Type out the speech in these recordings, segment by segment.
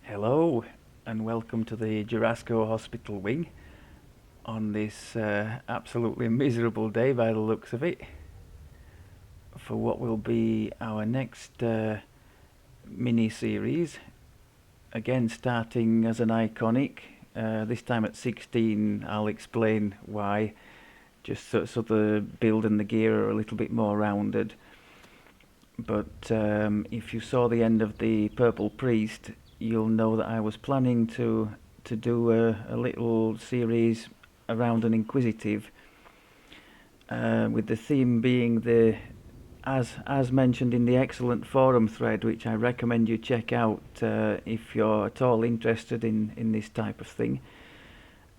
Hello, and welcome to the Jurasco Hospital wing on this absolutely miserable day by the looks of it, for what will be our next mini-series, again starting as an iconic, this time at 16. I'll explain why, just so the build and the gear are a little bit more rounded. But if you saw the end of the Purple Priest, you'll know that I was planning to do a little series around an Inquisitive, with the theme being the as mentioned in the excellent forum thread, which I recommend you check out if you're at all interested in this type of thing.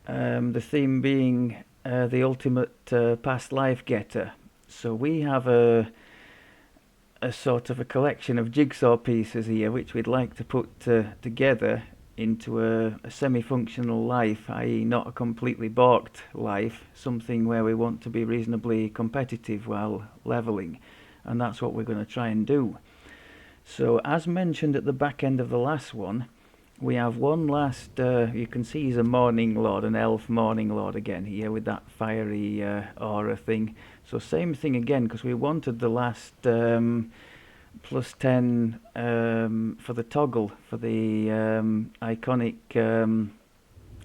The theme being the ultimate past life getter. So we have a sort of a collection of jigsaw pieces here which we'd like to put together into a semi-functional life, i.e. not a completely balked life, something where we want to be reasonably competitive while leveling, and that's what we're going to try and do. So as mentioned at the back end of the last one, we have one last, you can see he's a Morning Lord, an elf Morning Lord again here with that fiery aura thing. So same thing again, because we wanted the last plus 10 for the toggle, for the iconic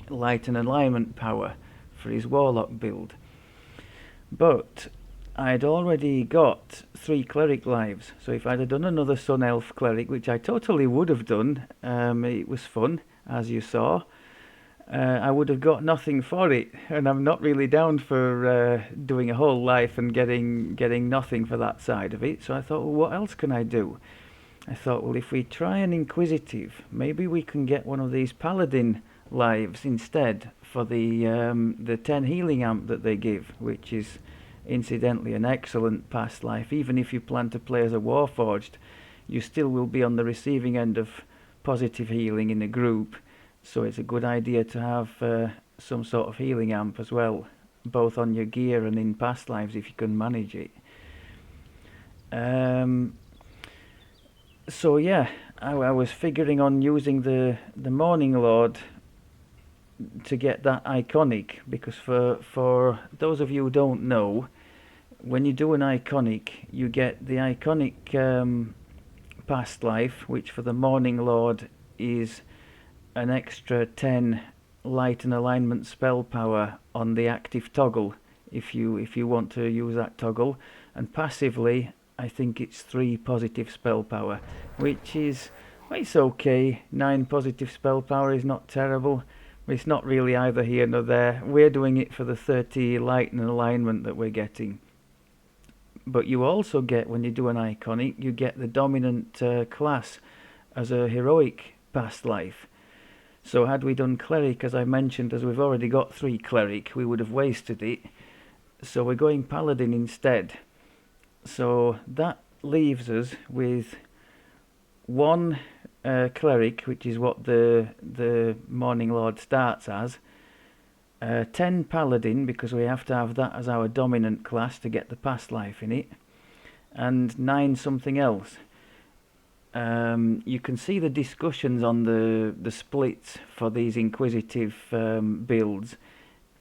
light and alignment power for his Warlock build. But I'd already got 3 cleric lives, so if I'd have done another Sun Elf cleric, which I totally would have done, it was fun, as you saw, I would have got nothing for it, and I'm not really down for doing a whole life and getting nothing for that side of it. So I thought, well, what else can I do? I thought, well, if we try an Inquisitive, maybe we can get one of these Paladin lives instead for the 10 healing amp that they give, which is incidentally an excellent past life. Even if you plan to play as a Warforged, you still will be on the receiving end of positive healing in a group. So it's a good idea to have some sort of healing amp as well, both on your gear and in past lives if you can manage it. So yeah, I was figuring on using the Morning Lord to get that iconic, because for those of you who don't know, when you do an iconic, you get the iconic past life, which for the Morning Lord is an extra 10 light and alignment spell power on the active toggle if you want to use that toggle, and passively I think it's 3 positive spell power, which is, well, it's okay. 9 positive spell power is not terrible, but it's not really either here nor there. We're doing it for the 30 light and alignment that we're getting. But you also get, when you do an iconic, you get the dominant class as a heroic past life. So had we done cleric, as I mentioned, as we've already got 3 cleric, we would have wasted it. So we're going paladin instead. So that leaves us with 1 cleric, which is what the Morning Lord starts as, 10 paladin, because we have to have that as our dominant class to get the past life in it, and 9 something else. You can see the discussions on the splits for these Inquisitive builds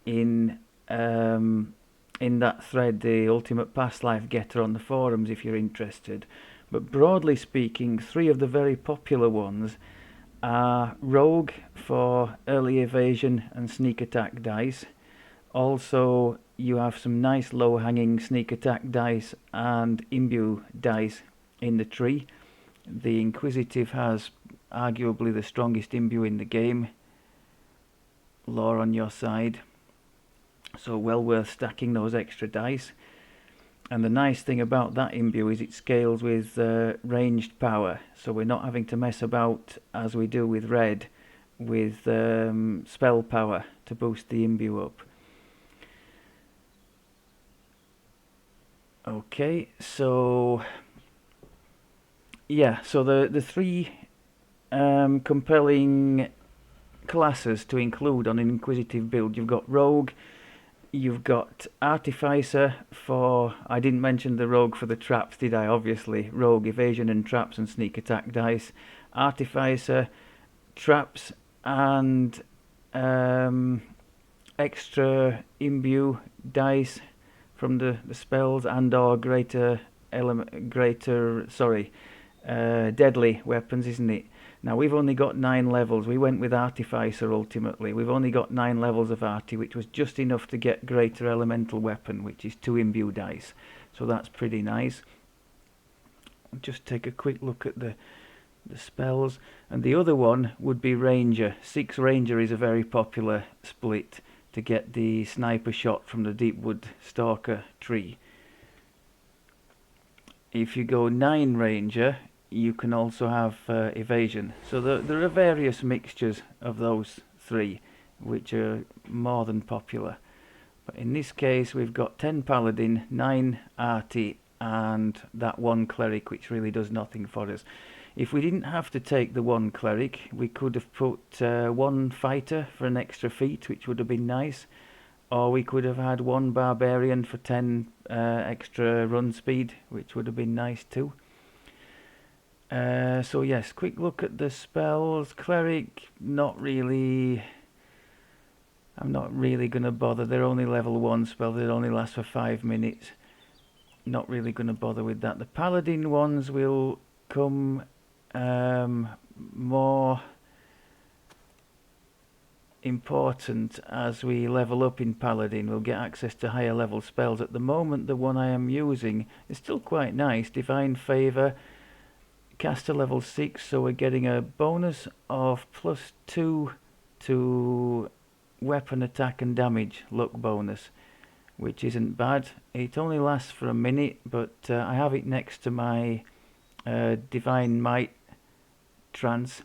in that thread, the Ultimate Past Life Getter, on the forums if you're interested. But broadly speaking, 3 of the very popular ones are Rogue for early evasion and sneak attack dice. Also, you have some nice low-hanging sneak attack dice and imbue dice in the tree. The Inquisitive has arguably the strongest imbue in the game. Lore on your side. So well worth stacking those extra dice. And the nice thing about that imbue is it scales with ranged power. So we're not having to mess about, as we do with red, with spell power to boost the imbue up. Okay, so yeah, so the 3 compelling classes to include on an Inquisitive build, you've got Rogue, you've got Artificer for, I didn't mention the Rogue for the traps, did I? Obviously, Rogue, evasion and traps and sneak attack dice. Artificer traps and extra imbue dice from the spells and or deadly weapons, isn't it? Now we've only got 9 levels. We went with Artificer ultimately. We've only got 9 levels of Arti, which was just enough to get greater elemental weapon, which is 2 imbue dice. So that's pretty nice. I'll just take a quick look at the spells. And the other one would be Ranger. 6 Ranger is a very popular split to get the sniper shot from the Deepwood Stalker tree. If you go 9 Ranger, you can also have evasion. So there are various mixtures of those 3, which are more than popular. But in this case, we've got 10 Paladin, 9 Arti, and that 1 Cleric, which really does nothing for us. If we didn't have to take the 1 Cleric, we could have put 1 Fighter for an extra feat, which would have been nice. Or we could have had 1 Barbarian for 10 extra run speed, which would have been nice too. So yes, quick look at the spells. Cleric, not really. I'm not really going to bother. They're only level 1 spell. They only last for 5 minutes. Not really going to bother with that. The Paladin ones will come more important as we level up in Paladin. We'll get access to higher level spells. At the moment, the one I am using is still quite nice. Divine Favour, caster level 6, so we're getting a bonus of +2 to weapon attack and damage luck bonus, which isn't bad. It only lasts for a minute, but I have it next to my Divine Might trance,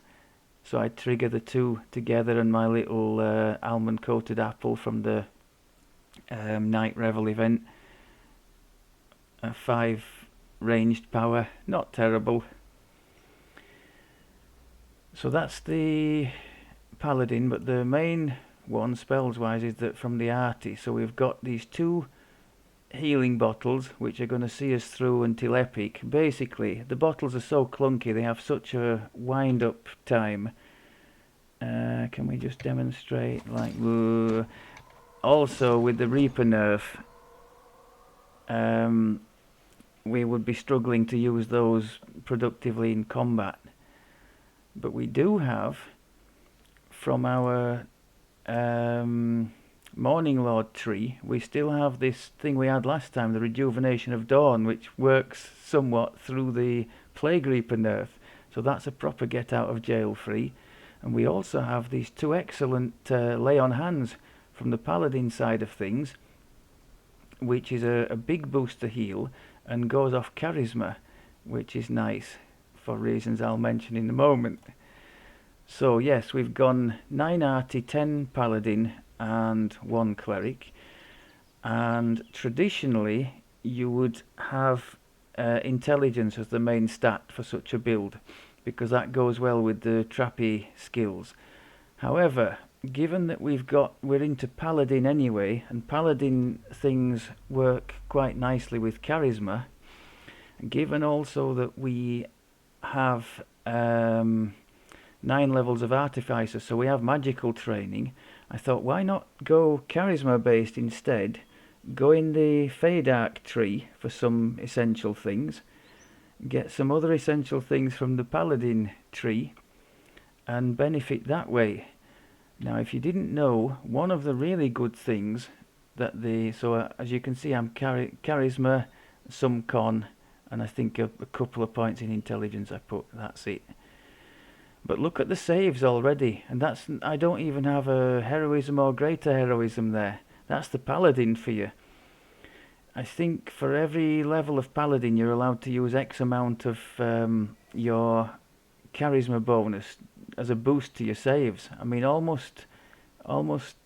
so I trigger the 2 together and my little almond coated apple from the Night Revel event. 5 ranged power, not terrible. So that's the Paladin, but the main one spells wise is that from the Arti. So we've got these 2 healing bottles which are going to see us through until epic. Basically the bottles are so clunky, they have such a wind up time. Can we just demonstrate like also with the Reaper nerf, we would be struggling to use those productively in combat, but we do have from our Morning Lord tree, we still have this thing we had last time, the Rejuvenation of Dawn, which works somewhat through the Plague Reaper nerf. So that's a proper get out of jail free. And we also have these 2 excellent lay on hands from the Paladin side of things, which is a big boost to heal and goes off charisma, which is nice for reasons I'll mention in a moment. So yes, we've gone 9 Arti, 10 Paladin and 1 Cleric, and traditionally you would have intelligence as the main stat for such a build, because that goes well with the trappy skills. However, given that we're into Paladin anyway, and Paladin things work quite nicely with charisma, given also that we have 9 levels of Artificer, so we have magical training, I thought why not go charisma based instead, go in the Feydark tree for some essential things, get some other essential things from the Paladin tree and benefit that way. Now if you didn't know, one of the really good things that as you can see, I'm charisma, some con, and I think a couple of points in intelligence I put, that's it. But look at the saves already, and I don't even have a heroism or greater heroism there. That's the Paladin for you. I think for every level of Paladin you're allowed to use X amount of your charisma bonus as a boost to your saves. I mean almost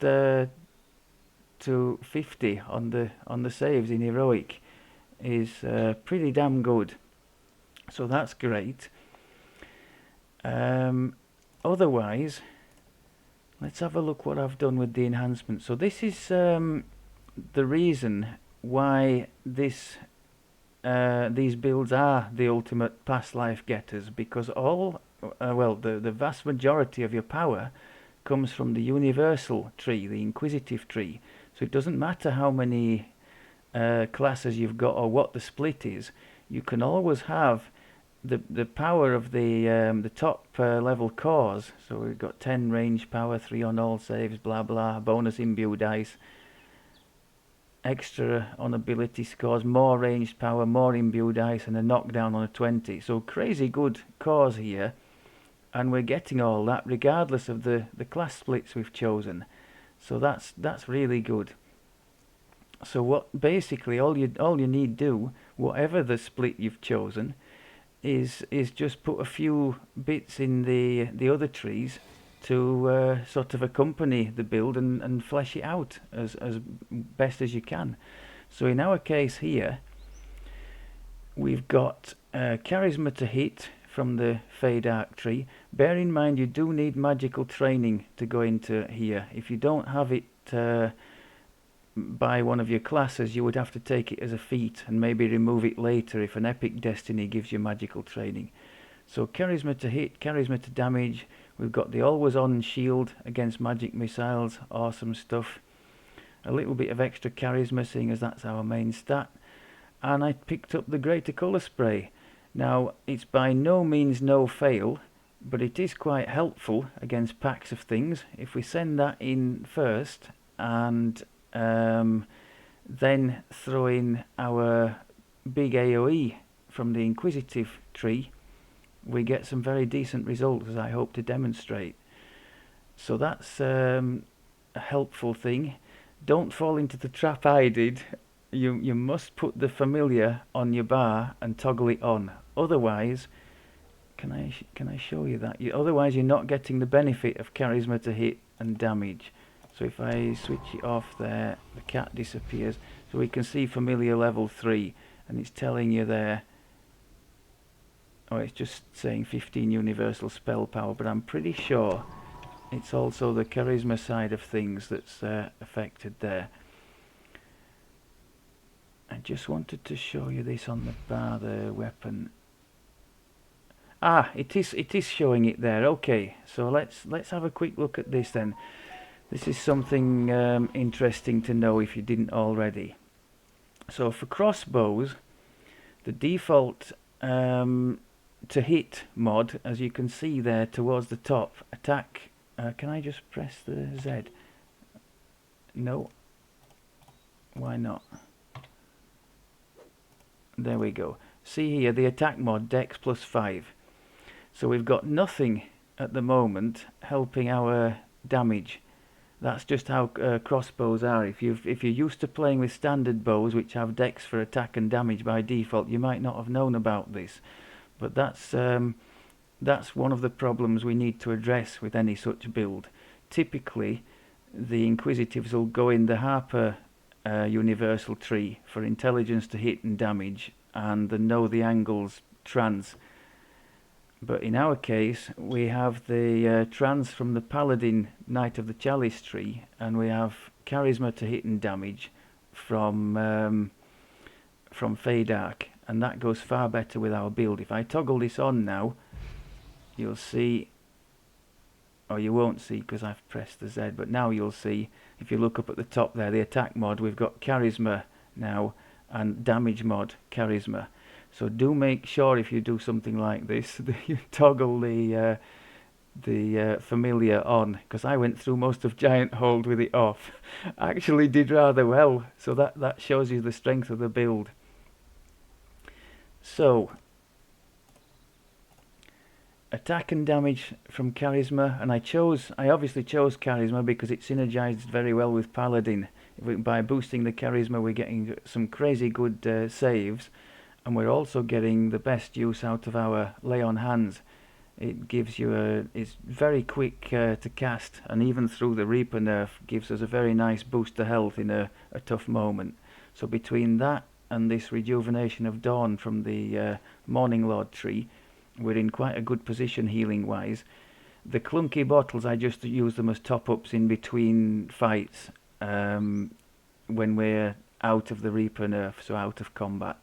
to 50 on the saves in heroic is pretty damn good. So that's great. Otherwise, let's have a look what I've done with the enhancements. So this is the reason why these builds are the ultimate past life getters, because all well, the vast majority of your power comes from the universal tree, the Inquisitive tree. So it doesn't matter how many classes you've got or what the split is. You can always have the power of the top level cores. So we've got 10 range power, 3 on all saves, blah blah, bonus imbue dice, extra on ability scores, more ranged power, more imbue dice, and a knockdown on a 20. So crazy good cores here, and we're getting all that regardless of the class splits we've chosen. So that's really good. So what basically all you need do, whatever the split you've chosen, is just put a few bits in the other trees to sort of accompany the build and flesh it out as best as you can. So in our case here, we've got charisma to hit from the Fade Arc tree. Bear in mind you do need magical training to go into here. If you don't have it by one of your classes, you would have to take it as a feat and maybe remove it later if an epic destiny gives you magical training. So charisma to hit, charisma to damage. We've got the always on shield against magic missiles, awesome stuff. A little bit of extra charisma, seeing as that's our main stat. And I picked up the greater colour spray. Now it's by no means no fail, but it is quite helpful against packs of things. If we send that in first and then throw in our big AoE from the Inquisitive tree, we get some very decent results, as I hope to demonstrate. So that's a helpful thing. Don't fall into the trap I did. You must put the familiar on your bar and toggle it on. Otherwise, can I show you that? Otherwise, you're not getting the benefit of charisma to hit and damage. So if I switch it off there, the cat disappears. So we can see familiar level 3, and it's telling you there. Oh, it's just saying 15 universal spell power, but I'm pretty sure it's also the charisma side of things that's affected there. I just wanted to show you this on the bar, the weapon. Ah, it is showing it there. Okay, so let's have a quick look at this then. This is something interesting to know if you didn't already. So for crossbows, the default to hit mod, as you can see there towards the top, attack. Can I just press the Z? No. Why not? There we go. See here, the attack mod, Dex plus 5. So we've got nothing at the moment helping our damage. That's just how crossbows are. If you're used to playing with standard bows, which have Dex for attack and damage by default, you might not have known about this. But that's one of the problems we need to address with any such build. Typically, the Inquisitives will go in the Harper universal tree for intelligence to hit and damage, and the know the angles trans. But in our case, we have the trans from the Paladin Knight of the Chalice tree, and we have charisma to hit and damage from Fade Arc, and that goes far better with our build. If I toggle this on now, you'll see, or you won't see because I've pressed the Z, but now you'll see, if you look up at the top there, the attack mod, we've got charisma now, and damage mod, charisma. So do make sure if you do something like this that you toggle the familiar on, because I went through most of Giant Hold with it off. Actually did rather well, so that shows you the strength of the build. So attack and damage from charisma, and I obviously chose charisma because it synergized very well with Paladin. By boosting the charisma, we're getting some crazy good saves, and we're also getting the best use out of our lay on hands. It gives you it's very quick to cast, and even through the Reaper nerf gives us a very nice boost to health in a tough moment. So between that and this rejuvenation of dawn from the Morning Lord tree, we're in quite a good position healing wise. The clunky bottles, I just use them as top ups in between fights when we're out of the Reaper nerf, so out of combat.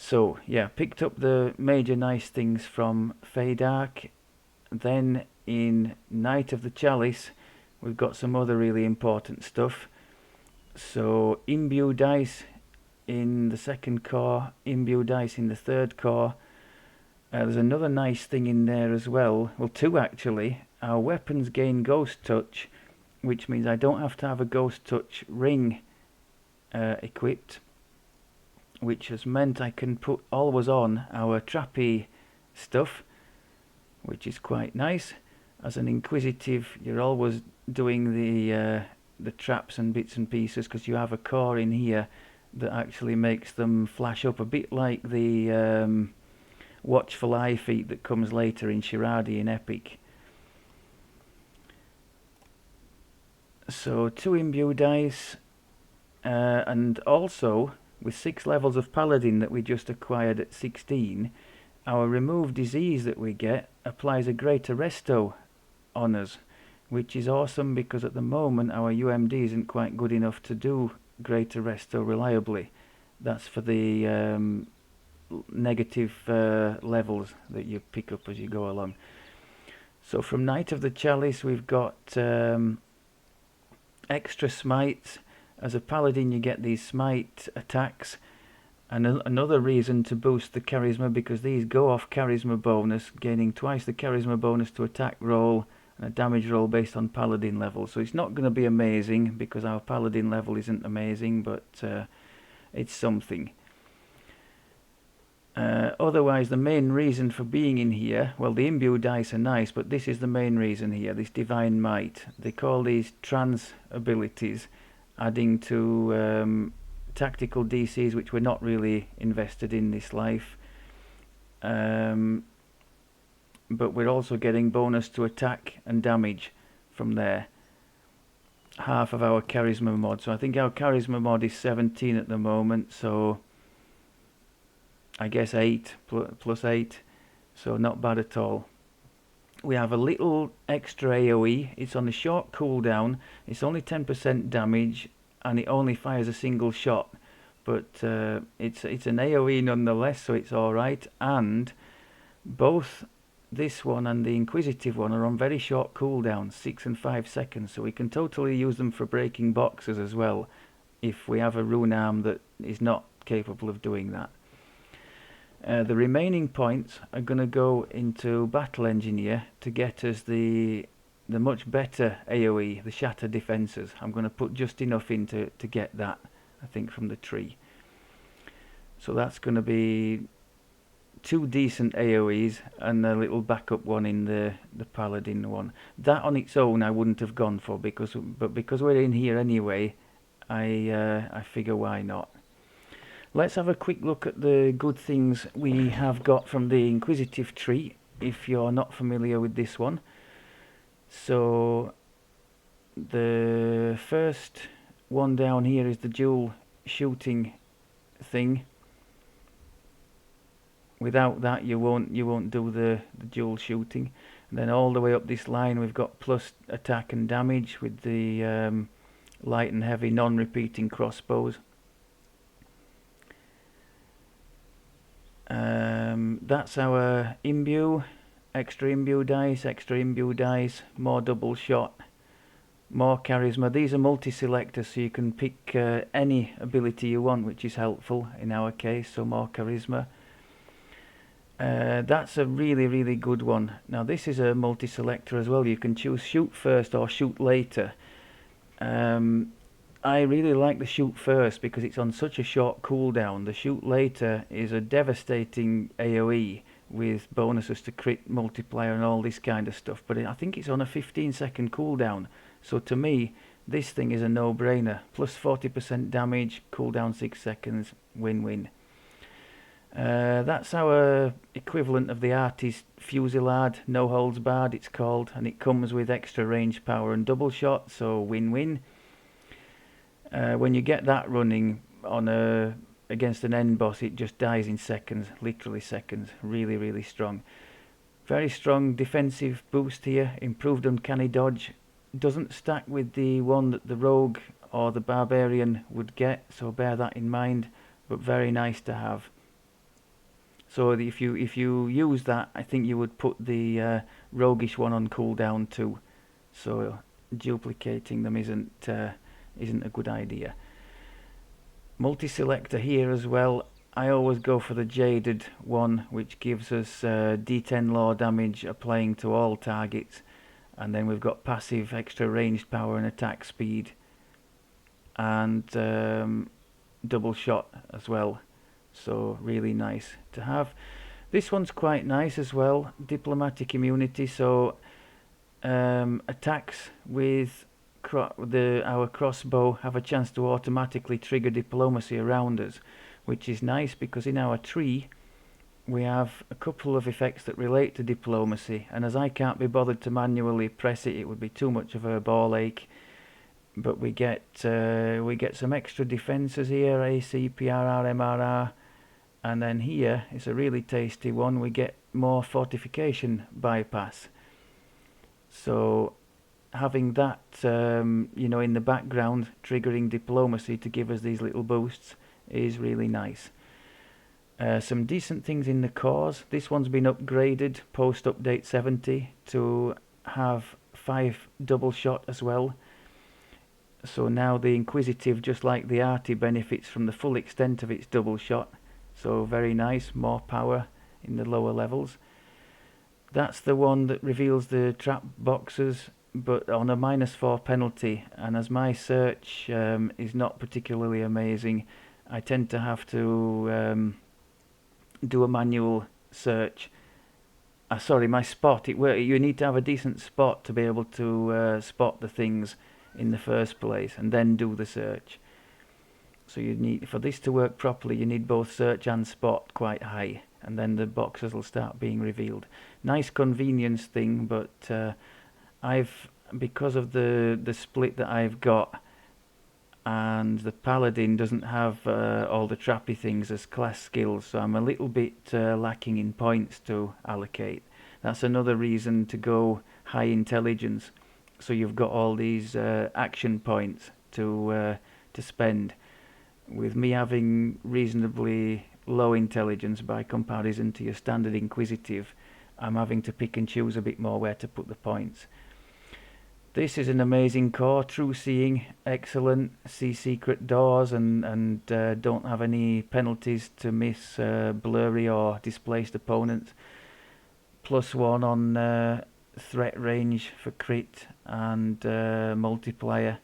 So yeah, picked up the major nice things from Feydark. Then in Knight of the Chalice, we've got some other really important stuff. So imbue dice in the second core, imbue dice in the third core. There's another nice thing in there as well. Well, two actually. Our weapons gain ghost touch, which means I don't have to have a ghost touch ring equipped, which has meant I can put always on our trappy stuff, which is quite nice. As an Inquisitive, you're always doing the traps and bits and pieces because you have a core in here that actually makes them flash up a bit like the Watchful Eye feat that comes later in Shiradi in Epic. So 2 imbue dice, and also with 6 levels of Paladin that we just acquired at 16, our remove disease that we get applies a greater resto on us, which is awesome because at the moment our UMD isn't quite good enough to do greater resto reliably. That's for the negative levels that you pick up as you go along. So from Knight of the Chalice we've got extra smites. As a paladin you get these smite attacks, and another reason to boost the charisma because these go off charisma bonus, gaining twice the charisma bonus to attack roll and a damage roll based on paladin level. So it's not going to be amazing because our paladin level isn't amazing, but it's something. Otherwise, the main reason for being in here, well, the imbue dice are nice, but this is the main reason here, this divine might. They call these trans abilities, adding to tactical DCs which we're not really invested in this life. But we're also getting bonus to attack and damage from there. Half of our charisma mod. So I think our charisma mod is 17 at the moment, so I guess 8 plus 8, so not bad at all. We have a little extra AoE. It's on a short cooldown. It's only 10% damage and it only fires a single shot, but it's an AoE nonetheless, so it's alright. And both this one and the Inquisitive one are on very short cooldowns, 6 and 5 seconds, so we can totally use them for breaking boxes as well if we have a rune arm that is not capable of doing that. The remaining points are going to go into Battle Engineer to get us the much better AoE, the Shatter Defences. I'm going to put just enough in to get that, I think, from the tree. So that's going to be 2 decent AoEs and a little backup one in the Paladin one. That on its own I wouldn't have gone for, but because we're in here anyway, I figure why not. Let's have a quick look at the good things we have got from the Inquisitive tree, if you're not familiar with this one. So the first one down here is the dual shooting thing. Without that you won't do the dual shooting. And then all the way up this line we've got plus attack and damage with the light and heavy non-repeating crossbows. That's our imbue, extra imbue dice, more double shot, more charisma. These are multi-selectors, so you can pick any ability you want, which is helpful in our case, so more charisma. That's a really good one. Now this is a multi-selector as well. You can choose shoot first or shoot later. I really like the shoot first because it's on such a short cooldown. The shoot later is a devastating AoE with bonuses to crit, multiplier and all this kind of stuff, but I think it's on a 15-second cooldown, so to me this thing is a no-brainer. Plus 40% damage, cooldown 6 seconds, win-win. That's our equivalent of the Artist Fusillade, no holds barred it's called, and it comes with extra range power and double shot, so win-win. When you get that running on against an end boss, it just dies in seconds, literally seconds. Really strong. Very strong defensive boost here, improved uncanny dodge. Doesn't stack with the one that the rogue or the barbarian would get, so bear that in mind, but very nice to have. So if you use that, I think you would put the roguish one on cooldown too. So duplicating them isn't a good idea. Multi-selector here as well. I always go for the jaded one, which gives us D10 law damage applying to all targets, and then we've got passive extra ranged power and attack speed, and double shot as well. So really nice to have. This one's quite nice as well. Diplomatic immunity. So attacks with our crossbow have a chance to automatically trigger diplomacy around us, which is nice because in our tree we have a couple of effects that relate to diplomacy, and as I can't be bothered to manually press it, it would be too much of a ball ache. But we get some extra defences here, AC, PRR, MRR, and then here is a really tasty one. We get more fortification bypass. So having that, in the background, triggering diplomacy to give us these little boosts is really nice. Some decent things in the cores. This one's been upgraded post update 70 to have 5 double shot as well. So now the Inquisitive, just like the Arty, benefits from the full extent of its double shot. So very nice, more power in the lower levels. That's the one that reveals the trap boxes, but on a -4 penalty. And as my search is not particularly amazing, I tend to have to do a manual search. Sorry, my spot. You need to have a decent spot to be able to spot the things in the first place, and then do the search. So you need, for this to work properly, you need both search and spot quite high, and then the boxes will start being revealed. Nice convenience thing, but because of the split that I've got, and the paladin doesn't have all the trappy things as class skills, so I'm a little bit lacking in points to allocate. That's another reason to go high intelligence, so you've got all these action points to spend. With me having reasonably low intelligence by comparison to your standard Inquisitive, I'm having to pick and choose a bit more where to put the points. This is an amazing core. True seeing, excellent. See secret doors and don't have any penalties to miss blurry or displaced opponents. +1 on threat range for crit and multiplier,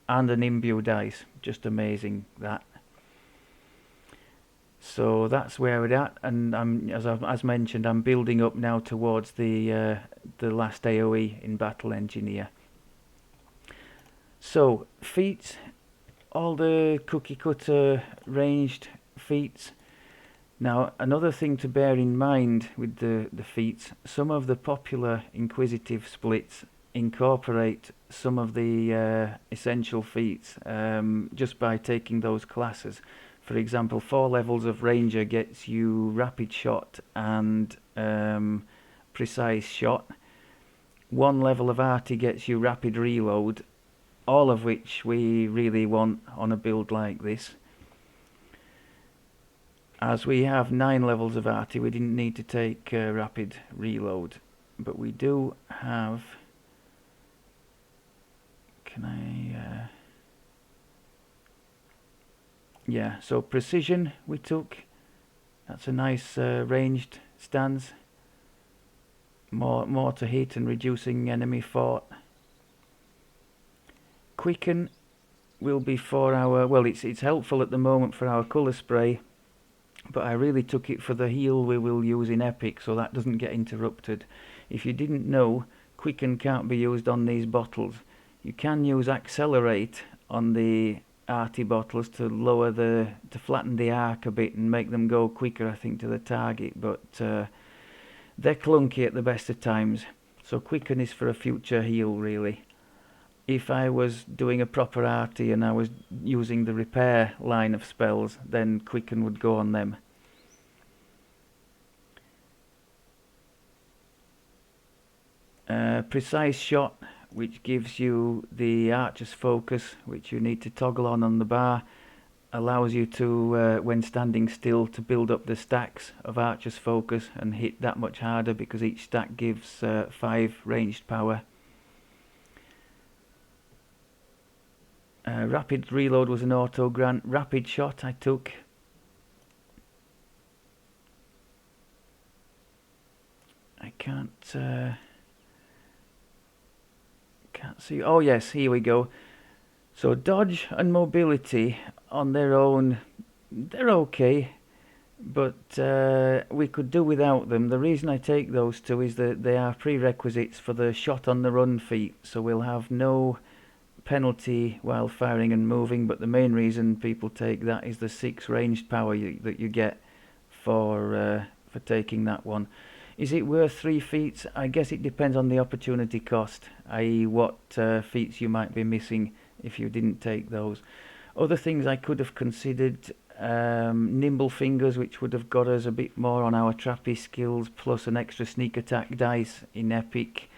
and an imbue dice. Just amazing, that. So that's where we're at, and as mentioned, I'm building up now towards the last AOE in Battle Engineer. So feats, all the cookie cutter ranged feats. Now another thing to bear in mind with the feats, some of the popular Inquisitive splits incorporate some of the essential feats just by taking those classes. For example, 4 levels of Ranger gets you Rapid Shot and Precise Shot. 1 level of Arty gets you Rapid Reload, all of which we really want on a build like this. As we have 9 levels of Arty, we didn't need to take Rapid Reload, but we do have... Can I... Yeah, so Precision we took. That's a nice ranged stance. More to hit and reducing enemy fort. Quicken will be for our... Well, it's helpful at the moment for our colour spray, but I really took it for the heal we will use in Epic, so that doesn't get interrupted. If you didn't know, Quicken can't be used on these bottles. You can use Accelerate on the Arty bottles to flatten the arc a bit and make them go quicker, I think, to the target, but they're clunky at the best of times. So Quicken is for a future heal, really. If I was doing a proper Arty and I was using the repair line of spells, then Quicken would go on them. Precise Shot, which gives you the Archer's Focus, which you need to toggle on the bar, allows you to, when standing still, to build up the stacks of Archer's Focus and hit that much harder, because each stack gives 5 ranged power. Rapid Reload was an auto grant. Rapid Shot I took. I can't see. Oh yes, here we go. So dodge and mobility on their own, they're okay, but we could do without them. The reason I take those two is that they are prerequisites for the shot on the run feat, so we'll have no penalty while firing and moving, but the main reason people take that is the 6 ranged power that you get for taking that one. Is it worth 3 feats? I guess it depends on the opportunity cost, i.e. what feats you might be missing if you didn't take those. Other things I could have considered, nimble fingers, which would have got us a bit more on our trappy skills, plus an extra sneak attack dice in epic.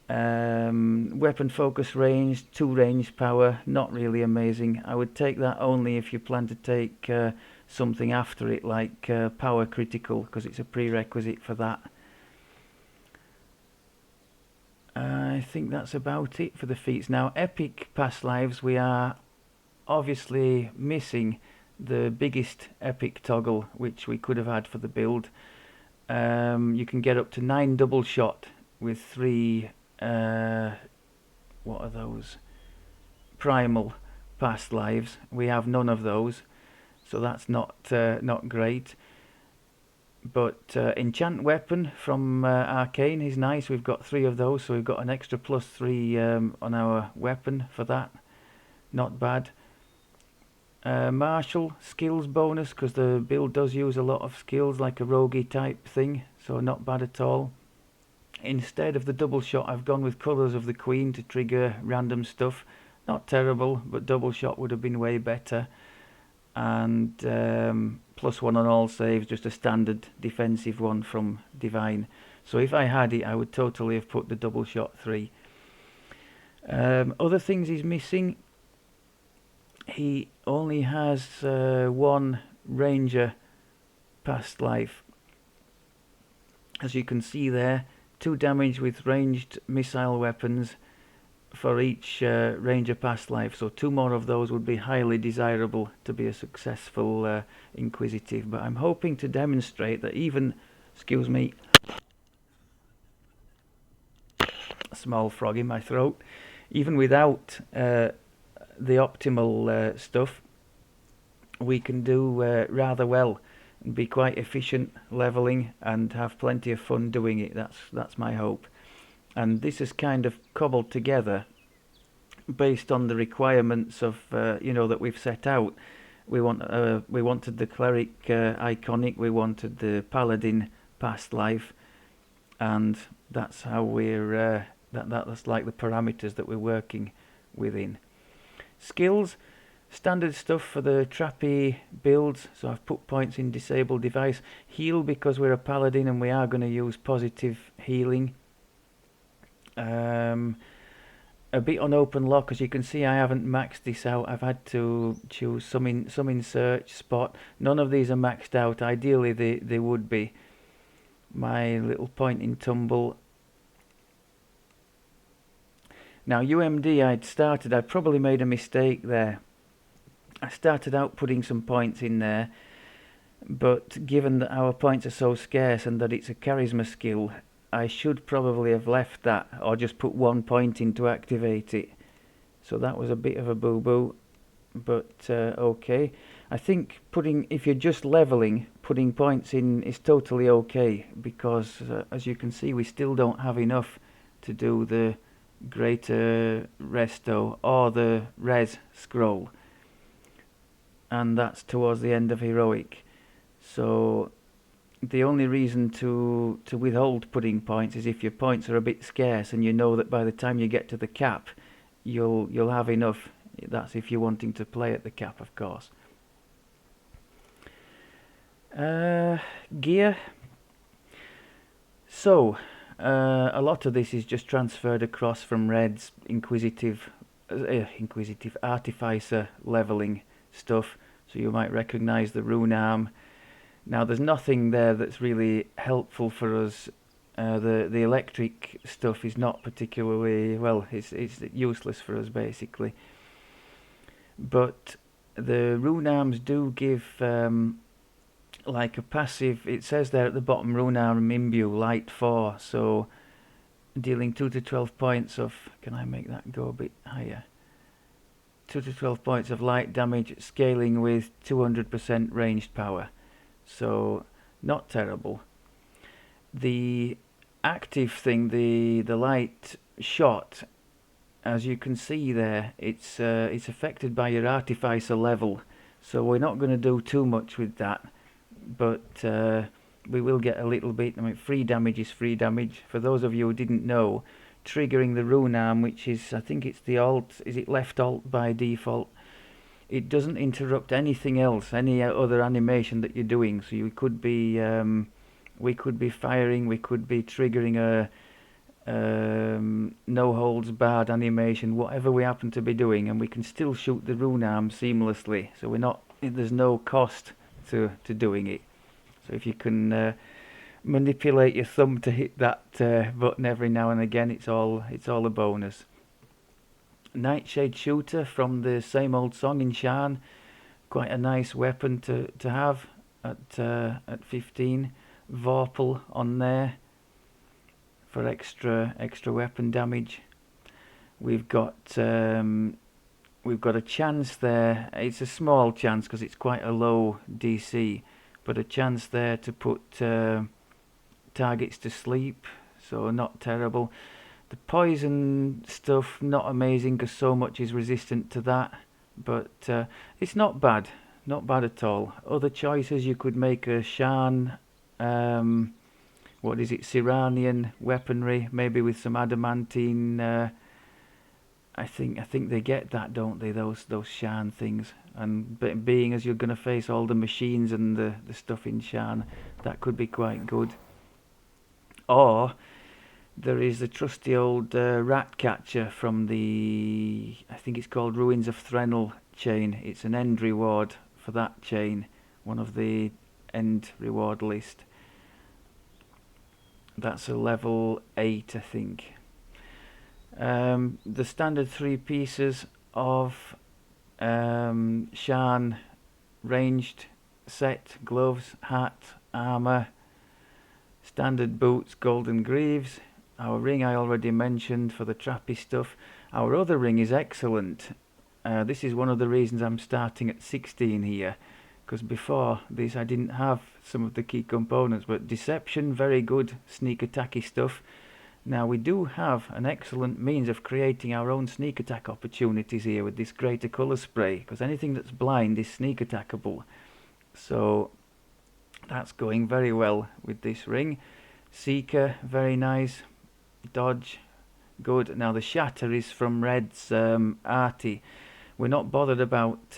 Weapon focus range, 2 range power, not really amazing. I would take that only if you plan to take something after it, like power critical, because it's a prerequisite for that. I think that's about it for the feats. Now, epic past lives, we are obviously missing the biggest epic toggle, which we could have had for the build. You can get up to 9 double shot with 3 what are those? Primal past lives. We have none of those, so that's not great. But enchant weapon from Arcane is nice. We've got 3 of those, so we've got an extra +3 on our weapon for that. Not bad. Martial skills bonus, because the build does use a lot of skills, like a roguey type thing, so not bad at all. Instead of the double shot, I've gone with Colours of the Queen to trigger random stuff. Not terrible, but double shot would have been way better. And +1 on all saves, just a standard defensive one from Divine. So if I had it, I would totally have put the double shot 3. Other things he's missing, he only has 1 ranger past life. As you can see there, 2 damage with ranged missile weapons for each ranger past life, so 2 more of those would be highly desirable to be a successful Inquisitive. But I'm hoping to demonstrate that even, excuse me, a small frog in my throat, even without the optimal stuff, we can do rather well and be quite efficient leveling and have plenty of fun doing it. That's my hope. And this is kind of cobbled together based on the requirements of that we've set out. We wanted the cleric iconic, we wanted the paladin past life, and that's how we're that's like the parameters that we're working within. Skills, standard stuff for the trappy builds, so I've put points in disable device. Heal, because we're a paladin and we are going to use positive healing. A bit on open lock, as you can see I haven't maxed this out. I've had to choose some in search, spot. None of these are maxed out. Ideally they would be. My little point in tumble. Now UMD, I probably made a mistake there. I started out putting some points in there, but given that our points are so scarce and that it's a charisma skill, I should probably have left that, or just put 1 point in to activate it. So that was a bit of a boo-boo, but okay. I think if you're just leveling, putting points in is totally okay, because as you can see, we still don't have enough to do the greater resto or the res scroll, and that's towards the end of heroic. So the only reason to withhold putting points is if your points are a bit scarce and you know that by the time you get to the cap you'll have enough. That's if you're wanting to play at the cap, of course. Gear. So a lot of this is just transferred across from Red's Inquisitive Artificer leveling stuff. So you might recognise the rune arm. Now there's nothing there that's really helpful for us. The electric stuff is not particularly, well, it's useless for us basically. But the rune arms do give like a passive, it says there at the bottom, rune arm imbue light 4, so dealing 2 to 12 points of, can I make that go a bit higher? 2 to 12 points of light damage, scaling with 200% ranged power. So not terrible. The active thing, the light shot, as you can see there, it's affected by your artificer level, so we're not going to do too much with that, but we will get a little bit. I mean, free damage is free damage. For those of you who didn't know, triggering the rune arm, which is, I think it's the alt, is it left alt by default? It doesn't interrupt anything else, any other animation that you're doing. So you could be, we could be firing, we could be triggering a no holds barred animation, whatever we happen to be doing, and we can still shoot the rune arm seamlessly. So we're not, there's no cost to doing it. So if you can manipulate your thumb to hit that button every now and again, it's all a bonus. Nightshade shooter from the same old song in Shan, quite a nice weapon to have at 15. Vorpal on there for extra weapon damage. We've got a chance there. It's a small chance because it's quite a low DC, but a chance there to put targets to sleep, so not terrible. The poison stuff, not amazing because so much is resistant to that, but it's not bad at all. Other choices, you could make a Shan, what is it, Siranian weaponry, maybe with some adamantine. I think they get that, don't they? Those Shan things, and being as you're going to face all the machines and the stuff in Shan, that could be quite good. Or there is the trusty old rat catcher from the, I think it's called Ruins of Threnel chain. It's an end reward for that chain, one of the end reward list. That's a level 8, I think. The standard 3 pieces of Shan ranged set: gloves, hat, armour, standard boots, golden greaves. Our ring I already mentioned for the trappy stuff. Our other ring is excellent. This is one of the reasons I'm starting at 16 here, because before this I didn't have some of the key components, but deception, very good sneak attacky stuff. Now we do have an excellent means of creating our own sneak attack opportunities here with this greater colour spray, because anything that's blind is sneak attackable. So that's going very well with this ring. Seeker, very nice. Dodge, good. Now the shatter is from Red's arty. We're not bothered about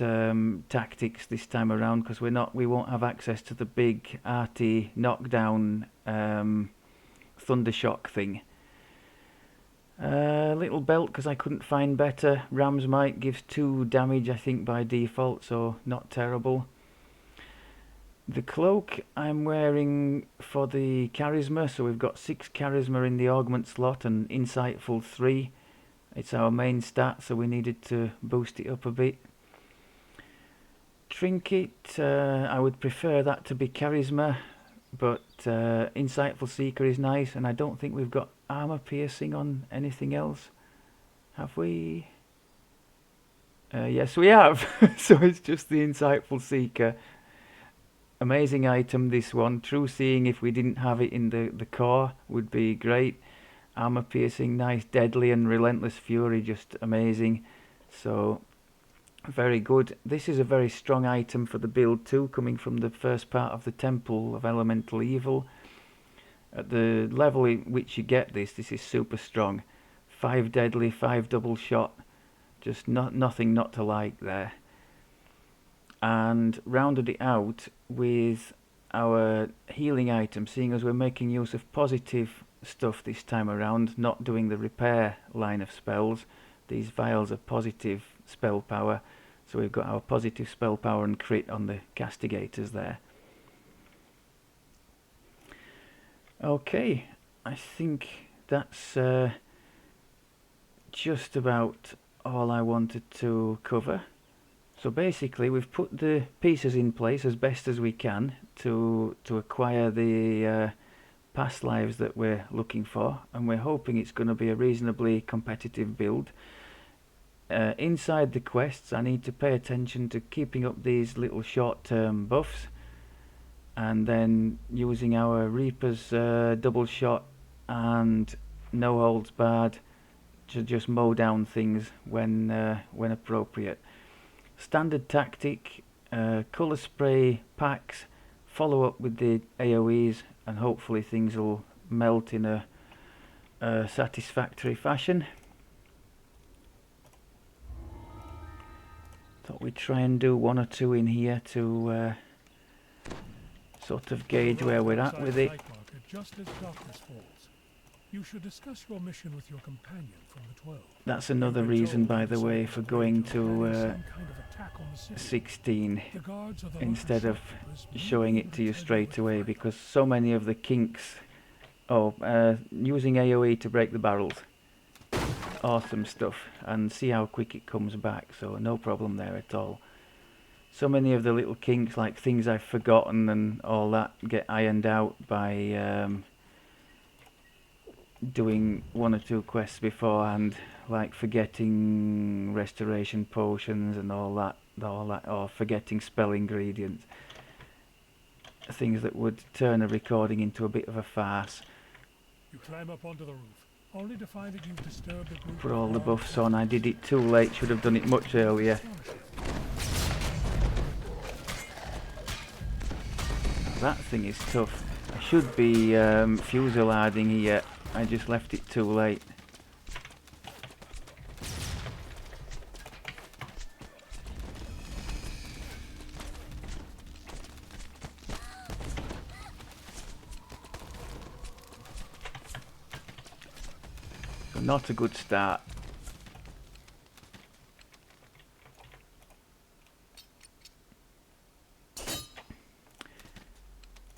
tactics this time around because we won't have access to the big arty knockdown thundershock thing. Little belt because I couldn't find better. Ram's Might gives 2 damage I think by default, so not terrible. The cloak I'm wearing for the charisma, so we've got 6 charisma in the augment slot and insightful 3. It's our main stat, so we needed to boost it up a bit. Trinket, I would prefer that to be charisma, but insightful seeker is nice, and I don't think we've got armor piercing on anything else. Have we? Yes, we have. So it's just the insightful seeker. Amazing item, this one. True seeing, if we didn't have it in the core, would be great. Armor piercing, nice. Deadly and relentless fury, just amazing. So very good. This is a very strong item for the build too, coming from the first part of the Temple of Elemental Evil. At the level in which you get this is super strong. 5 deadly, 5 double shot, just nothing not to like there. And rounded it out with our healing item, seeing as we're making use of positive stuff this time around, not doing the repair line of spells. These vials of positive spell power, So we've got our positive spell power and crit on the castigators there. Okay, I think that's just about all I wanted to cover. So basically we've put the pieces in place as best as we can to acquire the past lives that we're looking for, and we're hoping it's going to be a reasonably competitive build. Inside the quests I need to pay attention to keeping up these little short-term buffs, and then using our Reaper's double shot and no holds barred to just mow down things when appropriate. Standard tactic, colour spray packs, follow up with the AoEs, and hopefully things will melt in a satisfactory fashion. Thought we'd try and do one or two in here to sort of gauge where we're at with it. Just as darkness falls, you should discuss your mission with your companion from the 12. That's another reason, by the way, for going to 16 instead of showing it to you straight away, because so many of the kinks... using AoE to break the barrels. Awesome stuff, and see how quick it comes back, so no problem there at all. So many of the little kinks, like things I've forgotten and all that, get ironed out by doing one or two quests beforehand, like forgetting restoration potions and all that, or forgetting spell ingredients. Things that would turn a recording into a bit of a farce. You climb up onto the roof, only to find that you've disturbed the group. Put all the buffs on. I did it too late, should have done it much earlier. That thing is tough. I should be fusilading here. I just left it too late. So not a good start.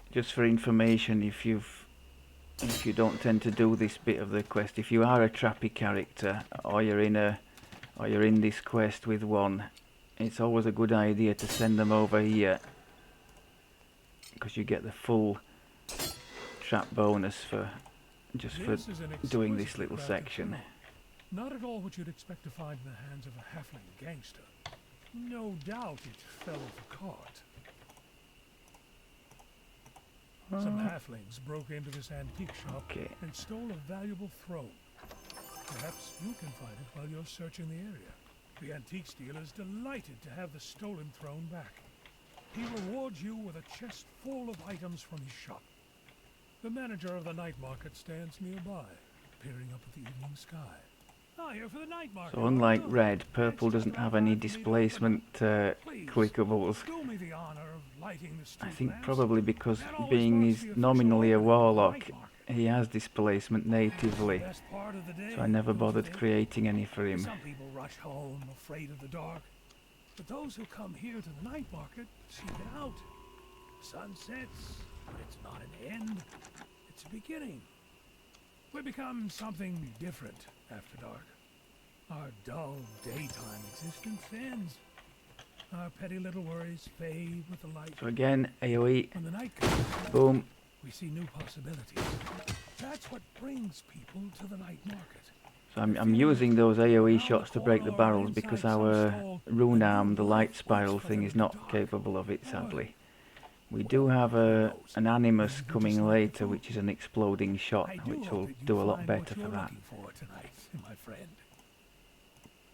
Just for information, if you don't tend to do this bit of the quest, if you are a trappy character or you're in this quest with one, it's always a good idea to send them over here, because you get the full trap bonus for doing this little section. Not at all what you'd expect to find in the hands of a halfling gangster. No doubt it fell off a cart. Some halflings broke into this antique shop and stole a valuable throne. Perhaps you can find it while you're searching the area. The antique dealer is delighted to have the stolen throne back. He rewards you with a chest full of items from his shop. The manager of the night market stands nearby, peering up at the evening sky. Oh, you're for the night market. So unlike red, purple doesn't have any displacement clickables. I think probably because being he's nominally a warlock, he has displacement natively, so I never bothered creating any for him. Some people rush home afraid of the dark, but those who come here to the night market seek it out. Sun sets, but it's not an end, it's a beginning. We become something different after dark. Our dull daytime existence ends. Our petty little worries fade with the light. So again, AoE, When the night comes, boom. we see new possibilities. That's what brings people to the night market. So I'm using those AoE shots to break the barrels because our rune arm, the light spiral thing, is not capable of it, sadly. We do have an animus coming later, which is an exploding shot, which will do a lot better for that.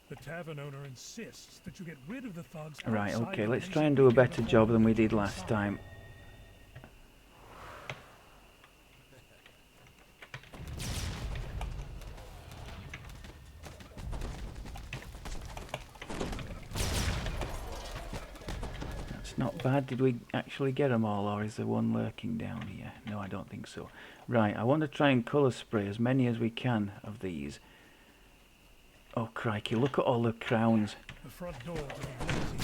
The tavern owner insists that you get rid of the thugs. Right, okay, let's try and do a better job than we did last time. That's not bad. Did we actually get them all, or is there one lurking down here? No, I don't think so. Right, I want to try and colour spray as many as we can of these. Oh crikey, look at all the crowns. The front door to the blazing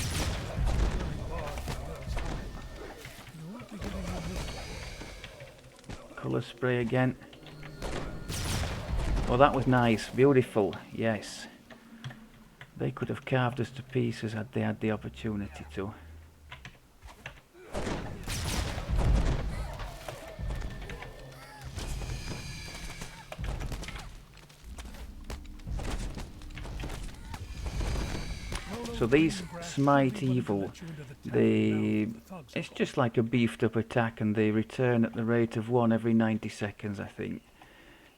barred from the other side. You won't be getting in this. Colour spray again. Oh, that was nice. Beautiful. Yes. They could have carved us to pieces had they had the opportunity to. So these smite evil, it's just like a beefed up attack, and they return at the rate of 1 every 90 seconds, I think.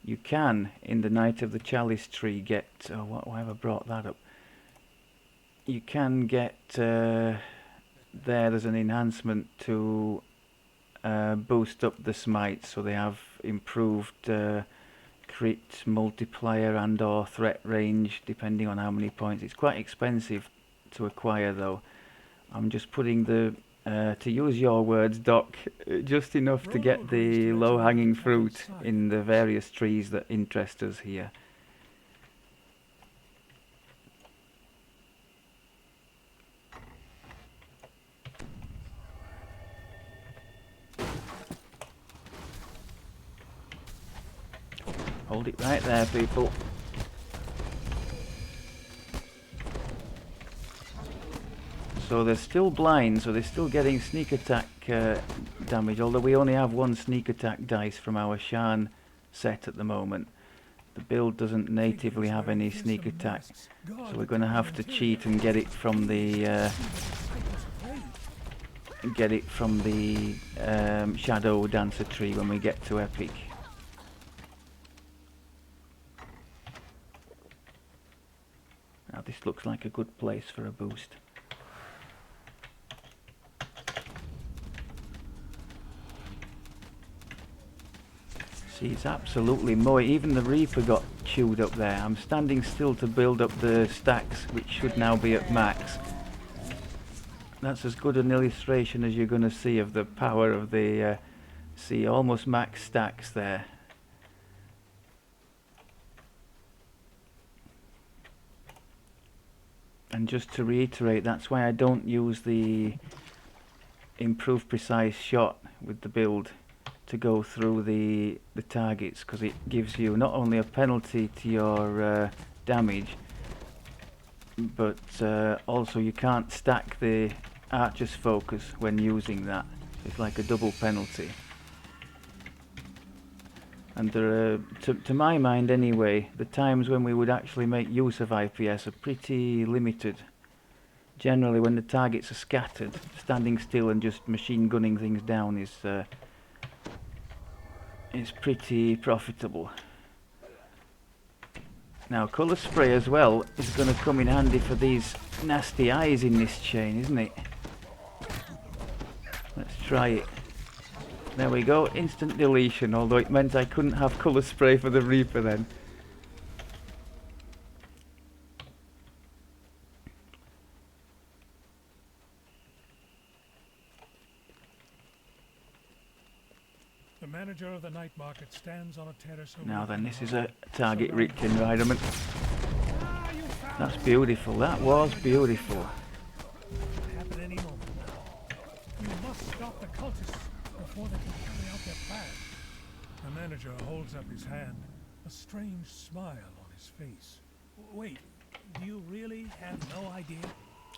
You can, in the Night of the Chalice tree, get... oh, why have I brought that up? You can get... there's an enhancement to boost up the smite, so they have improved crit multiplier and or threat range, depending on how many points. It's quite expensive to acquire, though. I'm just putting the... to use your words, Doc, just enough to get the low-hanging fruit in the various trees that interest us here. Hold it right there, people. So they're still blind, so they're still getting sneak attack damage, although we only have 1 sneak attack dice from our Shan set at the moment. The build doesn't natively have any sneak attack, so we're going to have to cheat and get it from the Shadow Dancer tree when we get to Epic. Now this looks like a good place for a boost. See, it's absolutely moy. Even the Reaper got chewed up there. I'm standing still to build up the stacks, which should now be at max. That's as good an illustration as you're going to see of the power of the... see, almost max stacks there. And just to reiterate, that's why I don't use the improved precise shot with the build to go through the targets, because it gives you not only a penalty to your damage, but also you can't stack the archer's focus when using that. It's like a double penalty. And there are, to my mind anyway, the times when we would actually make use of IPS are pretty limited. Generally, when the targets are scattered, standing still and just machine gunning things down is pretty profitable. Now, colour spray as well is going to come in handy for these nasty eyes in this chain, isn't it? Let's try it. There we go, instant deletion, although it meant I couldn't have colour spray for the Reaper then. The manager of the night market stands on a terrace. Now then, this is a target-rich environment. That's beautiful, that was beautiful. Happen any moment now. We must stop the cultists before they can carry out their plan. The manager holds up his hand, a strange smile on his face. Wait, do you really have no idea?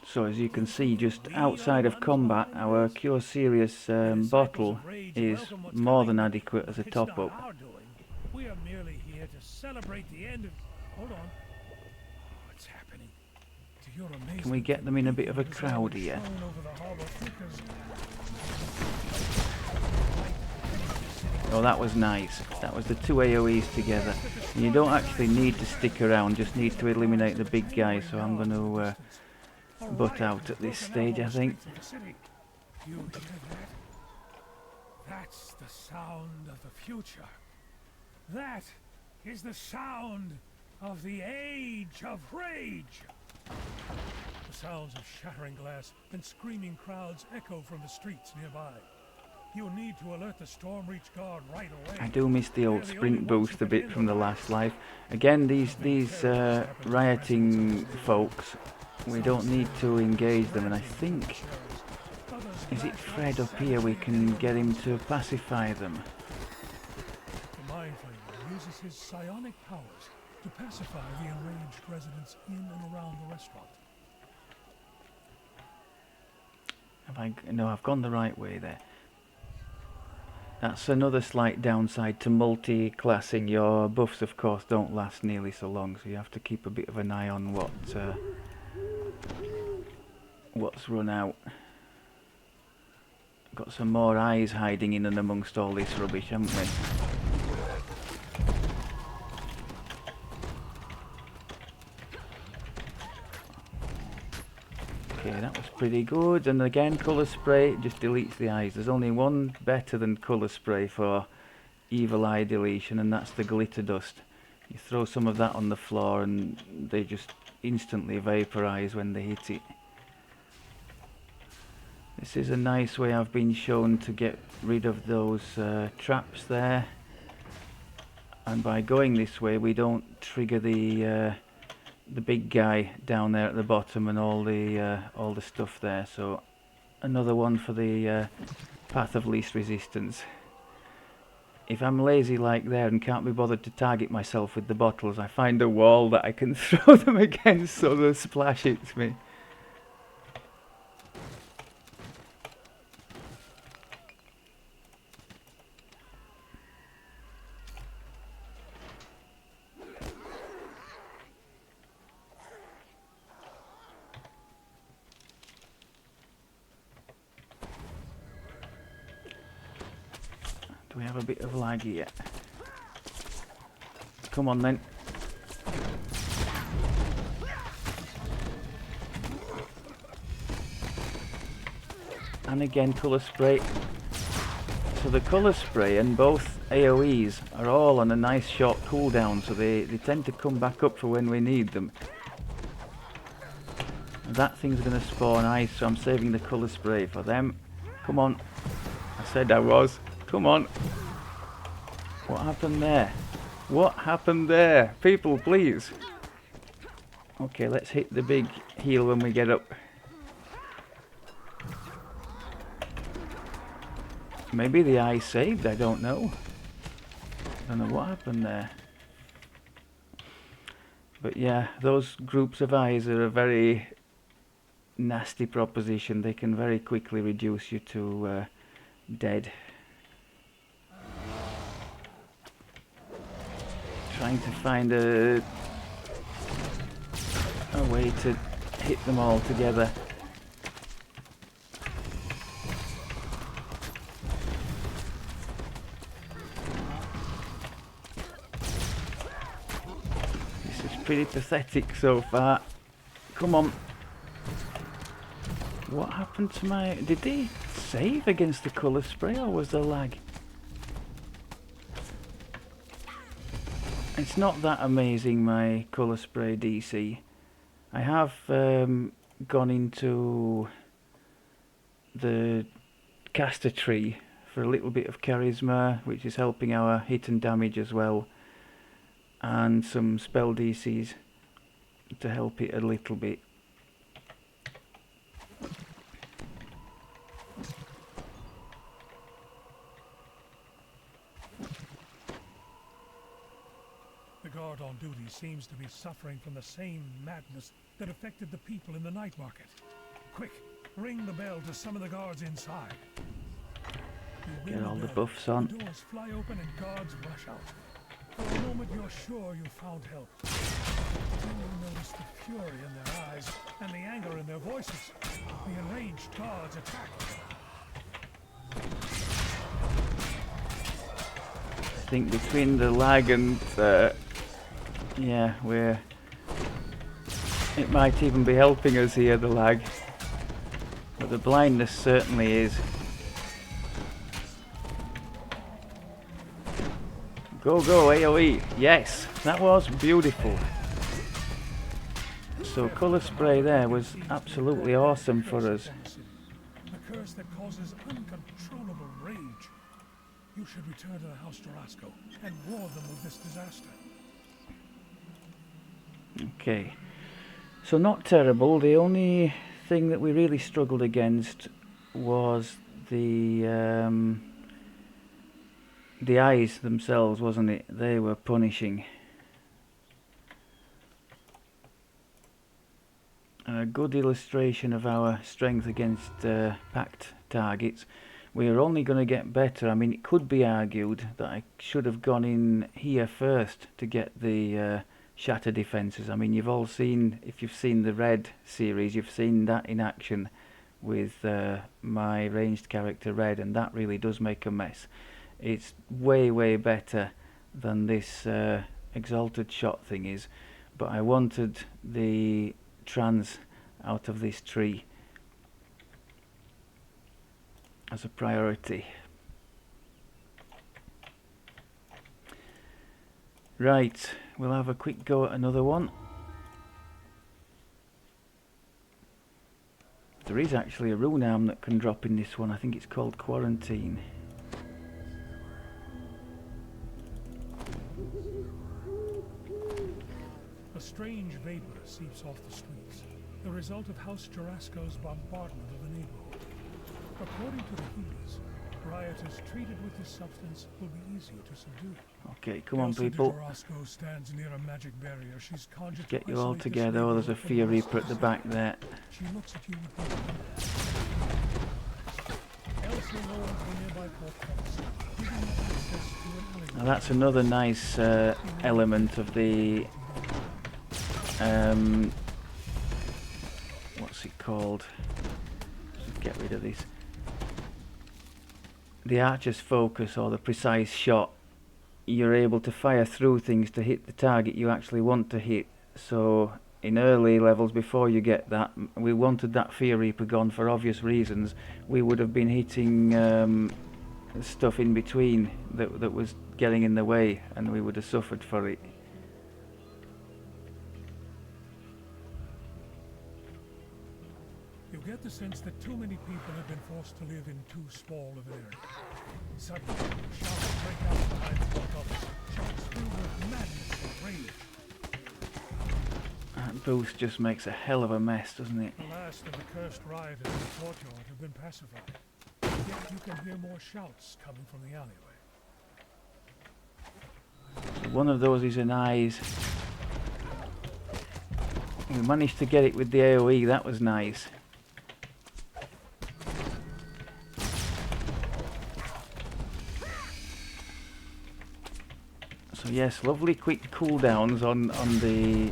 So as you can see, just outside of combat, our Cure Serious bottle is more than adequate as a top-up. We are merely here to celebrate the end of... Hold on. What's happening? To your amazement, Can we get them in a bit of a crowd here? Oh, that was nice. That was the 2 AoEs together. And you don't actually need to stick around, just need to eliminate the big guy, so I'm going to butt out at this stage, I think. You hear that? That's the sound of the future. That is the sound of the Age of Rage. The sounds of shattering glass and screaming crowds echo from the streets nearby. You'll need to alert the Storm Reach Guard right away. I do miss the old sprint boost a bit from the last life. Again, these rioting folks, we don't need to engage them, and I think, is it Fred up here, we can get him to pacify them. The Mind Flamer uses his psionic powers to pacify the enraged residents in and around the restaurant. No, I've gone the right way there. That's another slight downside to multi-classing. Your buffs, of course, don't last nearly so long, so you have to keep a bit of an eye on what's run out. Got some more eyes hiding in and amongst all this rubbish, haven't we? Okay, that was pretty good. And again, colour spray just deletes the eyes. There's only one better than colour spray for evil eye deletion, and that's the glitter dust. You throw some of that on the floor and they just instantly vaporise when they hit it. This is a nice way I've been shown to get rid of those traps there. And by going this way, we don't trigger the big guy down there at the bottom and all the stuff there. So another one for the path of least resistance. If I'm lazy like there and can't be bothered to target myself with the bottles, I find a wall that I can throw them against so the splash hits me. Do we have a bit of lag here? Come on then. And again, colour spray. So the colour spray and both AoEs are all on a nice short cooldown, so they tend to come back up for when we need them. And that thing's going to spawn ice, so I'm saving the colour spray for them. Come on. I said I was. Come on. What happened there? What happened there? People, please. Okay, let's hit the big heal when we get up. Maybe the eye saved, I don't know. I don't know what happened there. But yeah, those groups of eyes are a very nasty proposition. They can very quickly reduce you to dead. Trying to find a way to hit them all together. This is pretty pathetic so far. Come on. What happened to my... Did they save against the colour spray or was there lag? It's not that amazing, my colour spray DC. I have gone into the caster tree for a little bit of charisma, which is helping our hit and damage as well, and some spell DCs to help it a little bit. The guard on duty seems to be suffering from the same madness that affected the people in the night market. Quick, ring the bell to summon the guards inside. Get all the buffs on. The doors fly open and guards rush out. For a moment you're sure you've found help. Then you notice the fury in their eyes and the anger in their voices. The enraged guards attack. I think between the lag and yeah, it might even be helping us here, the lag, but the blindness certainly is. Go AoE, yes, that was beautiful. So colour spray there was absolutely awesome for us. The curse that causes uncontrollable rage. You should return to the House Jarasco and warn them of this disaster. Okay. So not terrible. The only thing that we really struggled against was the eyes themselves, wasn't it? They were punishing. A good illustration of our strength against packed targets. We are only going to get better. I mean, it could be argued that I should have gone in here first to get the shatter defences. I mean, you've all seen, if you've seen the Red series, you've seen that in action with my ranged character Red, and that really does make a mess. It's way, way better than this exalted shot thing is, but I wanted the trans out of this tree as a priority. Right, we'll have a quick go at another one. There is actually a rune arm that can drop in this one. I think it's called Quarantine. A strange vapor seeps off the streets, the result of House Jarasco's bombardment of the neighborhood. According to the healers, rioters treated with this substance will be easier to subdue. Okay, come on, people. Jarasco stands near a magic barrier. She's conjured Get to you all isolate this together. Oh, there's a neighborhood from Fear the rest Reaper of at the the back city. there. She looks at you with Elsa lowers the nearby portcullis, giving you access to an alleyway. Now that's another nice element of the what's it called? Just get rid of this. The archer's focus, or the precise shot. You're able to fire through things to hit the target you actually want to hit. So in early levels, before you get that, we wanted that Fear Reaper gone for obvious reasons. We would have been hitting stuff in between that was getting in the way, and we would have suffered for it. You get the sense that too many people have been forced to live in too small of an area. Suddenly, shouts break out behind the portcullis, shouts filled with madness and rage. That boost just makes a hell of a mess, doesn't it? The last of the cursed rioters in the courtyard have been pacified. Yet you can hear more shouts coming from the alleyway. One of those is an eyes. We managed to get it with the AoE, that was nice. So yes, lovely quick cooldowns on the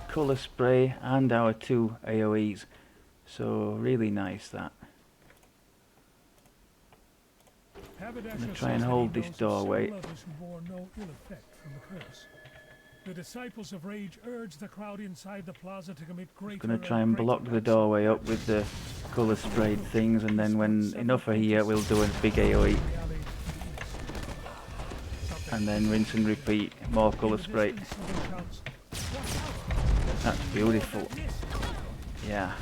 colour spray and our 2 AoEs. So really nice that. I'm going to try and hold this doorway. The disciples of rage urge the crowd inside the plaza to commit greater. I'm going to try and block the doorway up with the colour sprayed things, and then when enough are here we'll do a big AoE. And then rinse and repeat, more colour spray. That's beautiful. Yeah.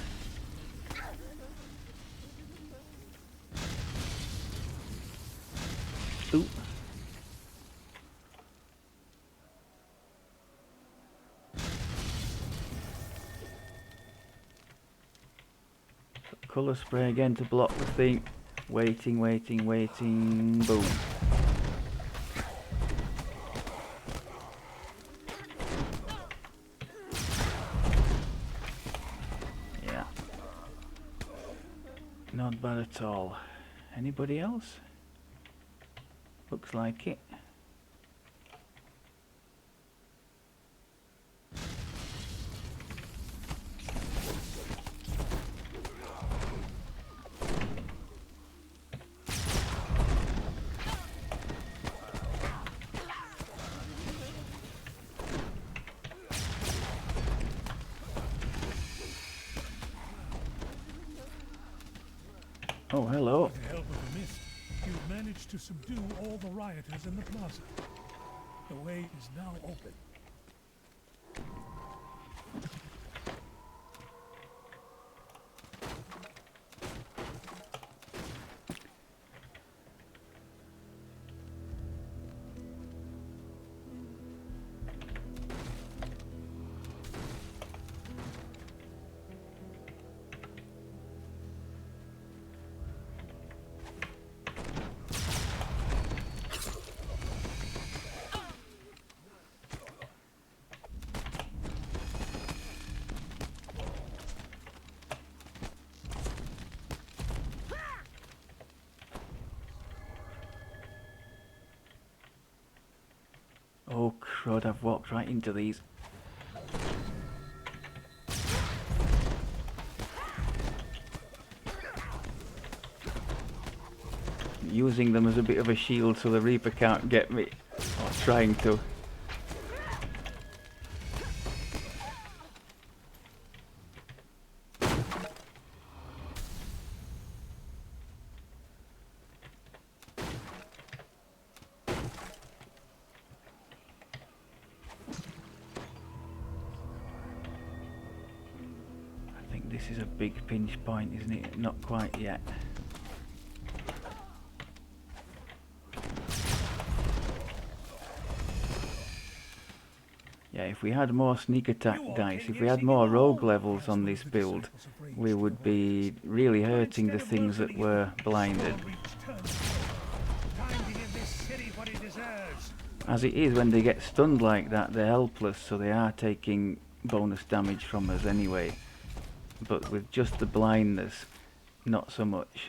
Ooh. Colour spray again to block the thing. Waiting, waiting, waiting. Boom. Yeah. Not bad at all. Anybody else? Looks like it. Oh, hello. With the help of the mist, you've managed to subdue all the rioters in the plaza. The way is now open. crud, I've walked right into these. Using them as a bit of a shield so the Reaper can't get me. Or trying to. I think this is a big pinch point, isn't it? Not quite yet. Yeah, if we had more sneak attack dice, if we had more rogue levels on this build, we would be really hurting the things that were blinded. As it is, when they get stunned like that, they're helpless, so they are taking bonus damage from us anyway. But with just the blindness, not so much.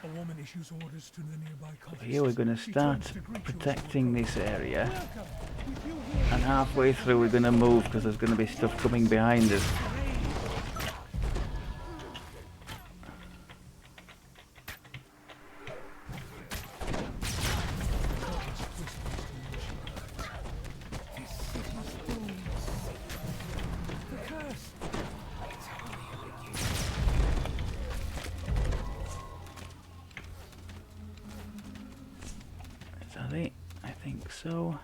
A woman issues orders to the nearby cultists. Here we're going to start protecting this area, and halfway through we're going to move because there's going to be stuff coming behind us. I think so.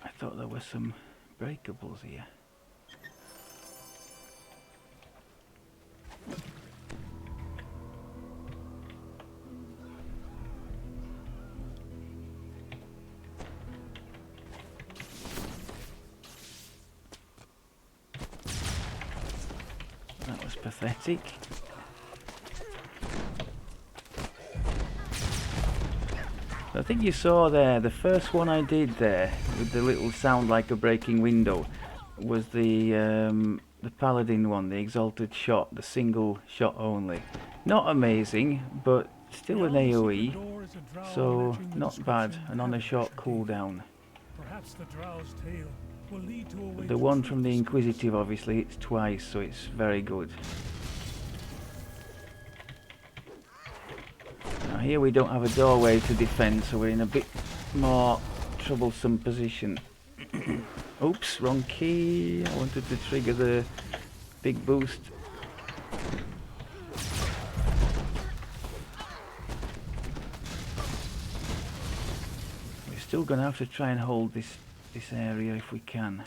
I thought there were some breakables here. That was pathetic. I think you saw there, the first one I did there, with the little sound like a breaking window, was the Paladin one, the Exalted Shot, the single shot only. Not amazing, but still an AoE, so not bad, and on a short cooldown. The one from the Inquisitive obviously hits twice, so it's very good. Here we don't have a doorway to defend, so we're in a bit more troublesome position. Oops, wrong key. I wanted to trigger the big boost. We're still going to have to try and hold this area if we can.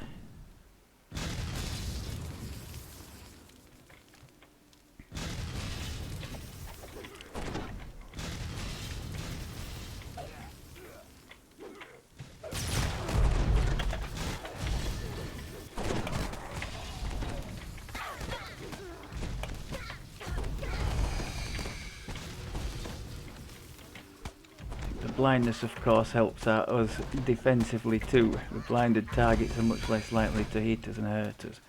Blindness of course helps out us defensively too. The blinded targets are much less likely to hit us and hurt us.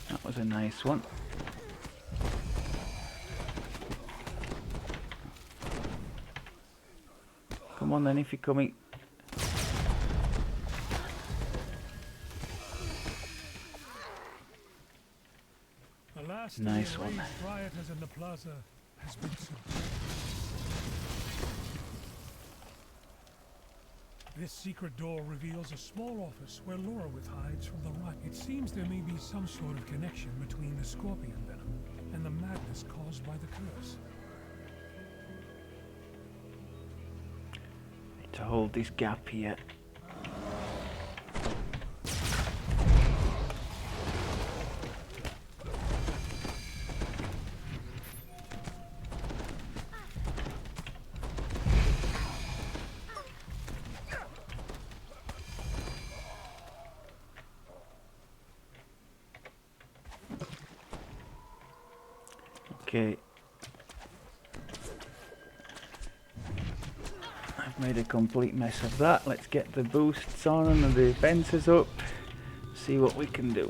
That was a nice one. Come on then if you're coming. Nice one. Rioters in the plaza has been This secret door reveals a small office where Lorowith hides from the riot. It seems there may be some sort of connection between the scorpion venom and the madness caused by the curse. Need to hold this gap here. Okay. I've made a complete mess of that. Let's get the boosts on and the defences up. See what we can do.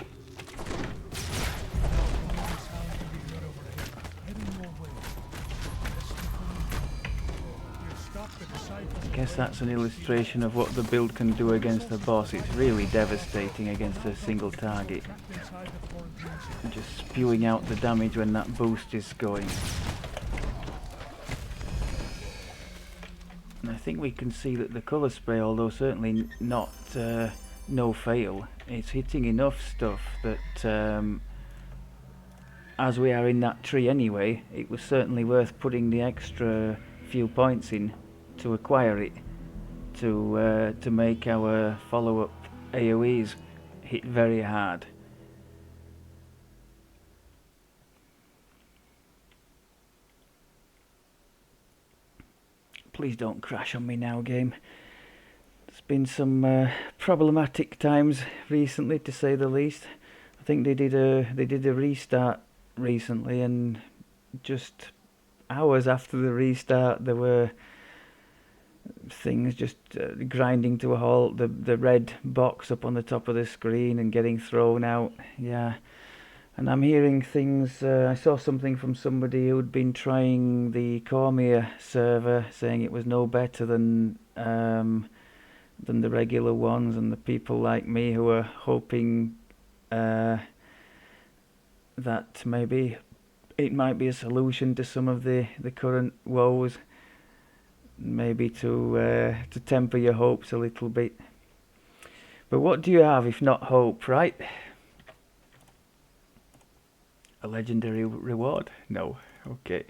I guess that's an illustration of what the build can do against the boss. It's really devastating against a single target. Just spewing out the damage when that boost is going. And I think we can see that the colour spray, although certainly not no fail, it's hitting enough stuff that as we are in that tree anyway, it was certainly worth putting the extra few points in to acquire it, to make our follow-up AoEs hit very hard. Please don't crash on me now, game. There's been some problematic times recently, to say the least. I think they did a restart recently, and just hours after the restart, there were things just grinding to a halt. The red box up on the top of the screen and getting thrown out. Yeah. And I'm hearing things, I saw something from somebody who'd been trying the Cormier server, saying it was no better than the regular ones, and the people like me who are hoping that maybe it might be a solution to some of the current woes, maybe to temper your hopes a little bit. But what do you have if not hope, right? A legendary reward? No. Okay.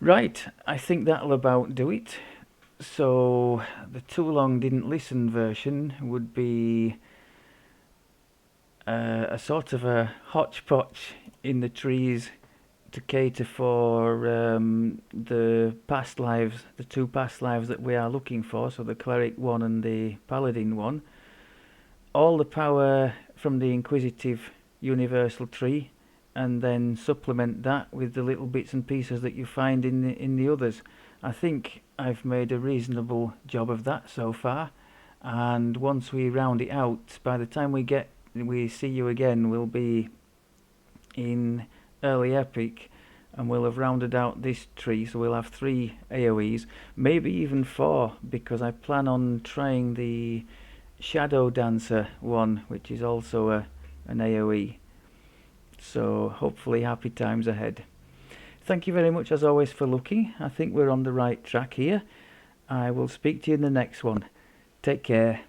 Right, I think that'll about do it. So the too long didn't listen version would be a sort of a hodgepodge in the trees to cater for the past lives, the two past lives that we are looking for, so the cleric one and the paladin one. All the power from the Inquisitive universal tree, and then supplement that with the little bits and pieces that you find in the others. I think I've made a reasonable job of that so far, and once we round it out, by the time we see you again, we'll be in early epic, and we'll have rounded out this tree, so we'll have 3 AoEs, maybe even 4, because I plan on trying the Shadow Dancer one, which is also an AoE. So hopefully happy times ahead. Thank you very much as always for looking. I think we're on the right track here. I will speak to you in the next one. Take care.